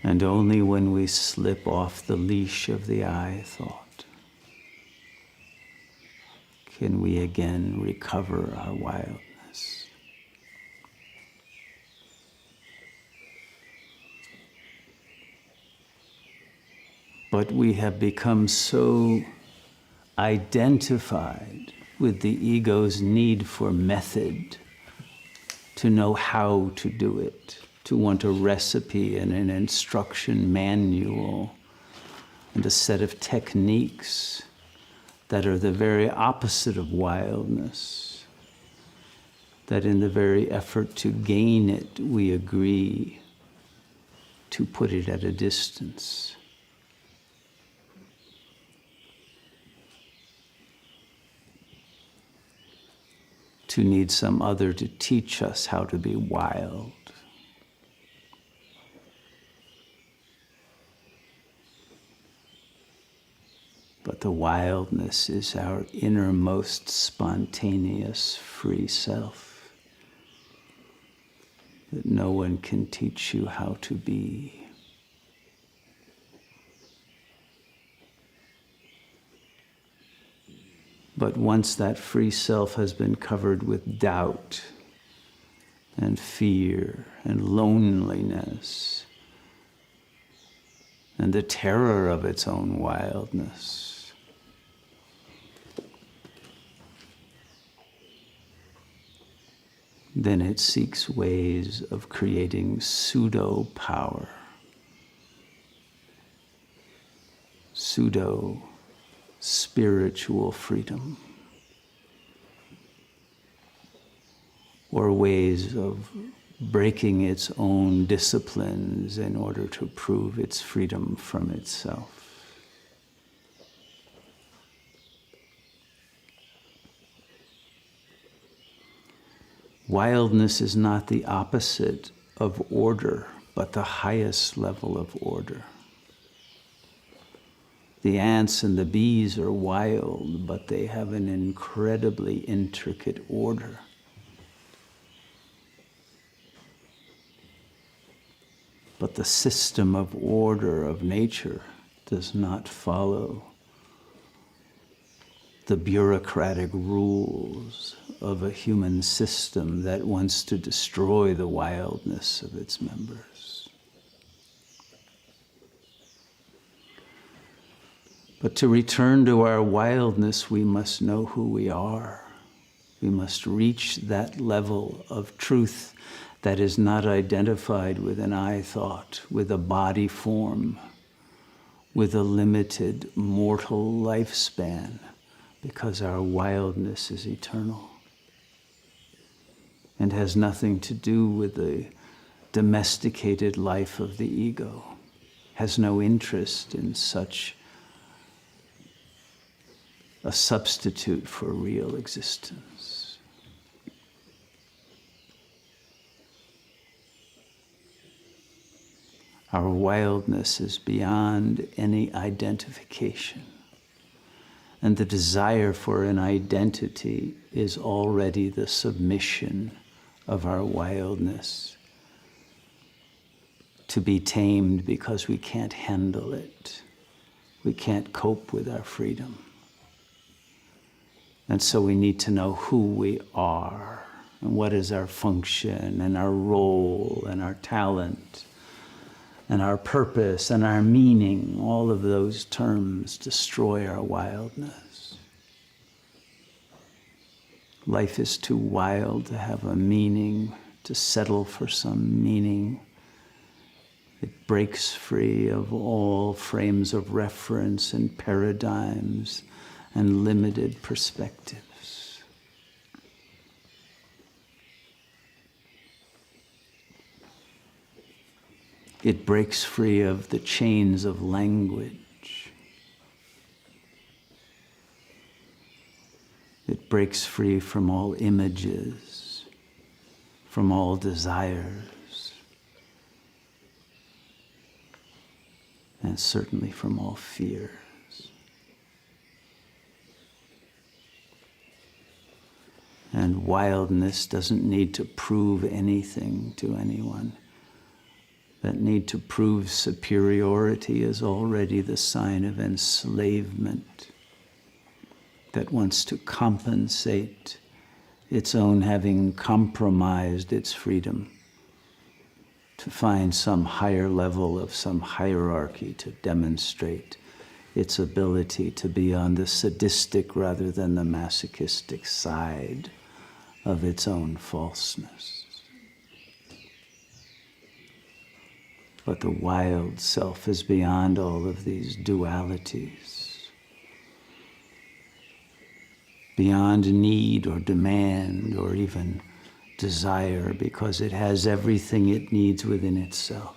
And only when we slip off the leash of the I thought can we again recover our wildness. But we have become so identified with the ego's need for method, to know how to do it, to want a recipe and an instruction manual and a set of techniques that are the very opposite of wildness, that in the very effort to gain it, we agree to put it at a distance. To need some other to teach us how to be wild. But the wildness is our innermost spontaneous free self that no one can teach you how to be. But once that free self has been covered with doubt and fear and loneliness and the terror of its own wildness, then it seeks ways of creating pseudo-power, pseudo-spiritual freedom, or ways of breaking its own disciplines in order to prove its freedom from itself. Wildness is not the opposite of order, but the highest level of order. The ants and the bees are wild, but they have an incredibly intricate order. But the system of order of nature does not follow the bureaucratic rules of a human system that wants to destroy the wildness of its members. But to return to our wildness, we must know who we are. We must reach that level of truth that is not identified with an I thought, with a body form, with a limited mortal lifespan, because our wildness is eternal and has nothing to do with the domesticated life of the ego, has no interest in such a substitute for real existence. Our wildness is beyond any identification. And the desire for an identity is already the submission of our wildness, to be tamed because we can't handle it. We can't cope with our freedom. And so we need to know who we are, and what is our function, and our role, and our talent, and our purpose, and our meaning. All of those terms destroy our wildness. Life is too wild to have a meaning, to settle for some meaning. It breaks free of all frames of reference and paradigms and limited perspectives. It breaks free of the chains of language. It breaks free from all images, from all desires, and certainly from all fears. And wildness doesn't need to prove anything to anyone. That need to prove superiority is already the sign of enslavement. That wants to compensate its own having compromised its freedom to find some higher level of some hierarchy to demonstrate its ability to be on the sadistic rather than the masochistic side of its own falseness. But the wild self is beyond all of these dualities, beyond need or demand or even desire, because it has everything it needs within itself.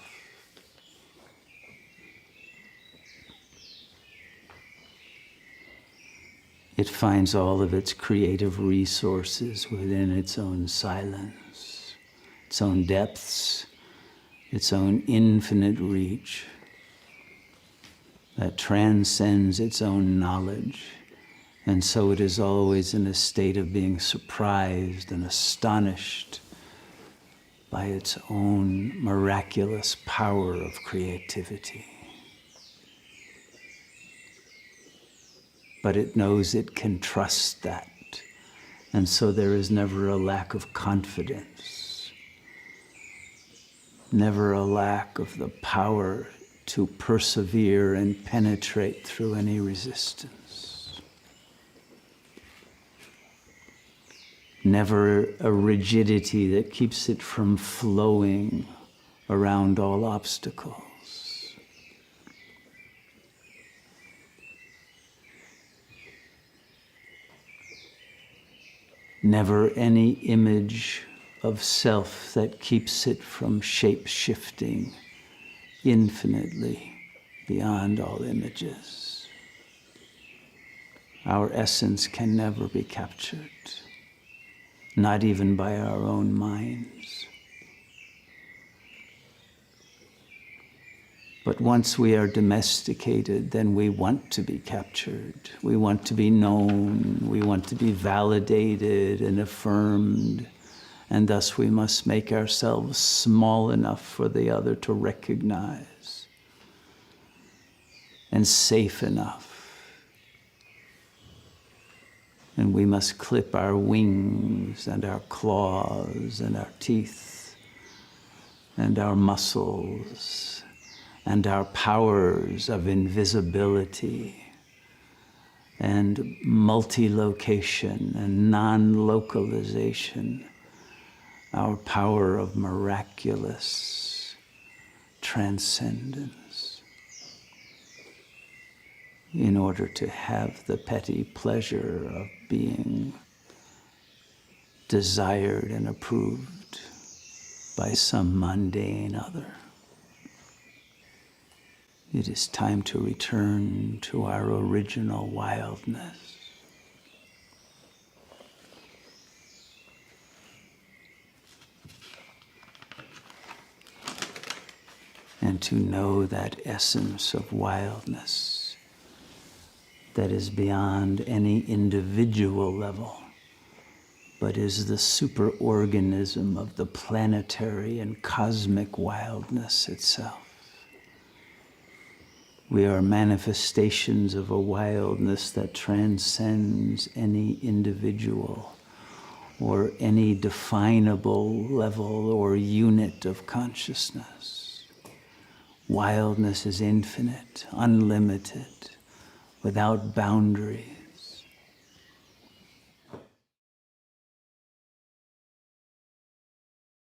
It finds all of its creative resources within its own silence, its own depths, its own infinite reach that transcends its own knowledge. And so it is always in a state of being surprised and astonished by its own miraculous power of creativity. But it knows it can trust that. And so there is never a lack of confidence, never a lack of the power to persevere and penetrate through any resistance. Never a rigidity that keeps it from flowing around all obstacles. Never any image of self that keeps it from shape-shifting infinitely beyond all images. Our essence can never be captured, not even by our own minds. But once we are domesticated, then we want to be captured. We want to be known. We want to be validated and affirmed. And thus we must make ourselves small enough for the other to recognize, and safe enough. And we must clip our wings and our claws and our teeth and our muscles and our powers of invisibility and multi-location and non-localization, our power of miraculous transcendence, in order to have the petty pleasure of being desired and approved by some mundane other. It is time to return to our original wildness. And to know that essence of wildness that is beyond any individual level, but is the superorganism of the planetary and cosmic wildness itself. We are manifestations of a wildness that transcends any individual or any definable level or unit of consciousness. Wildness is infinite, unlimited, without boundaries.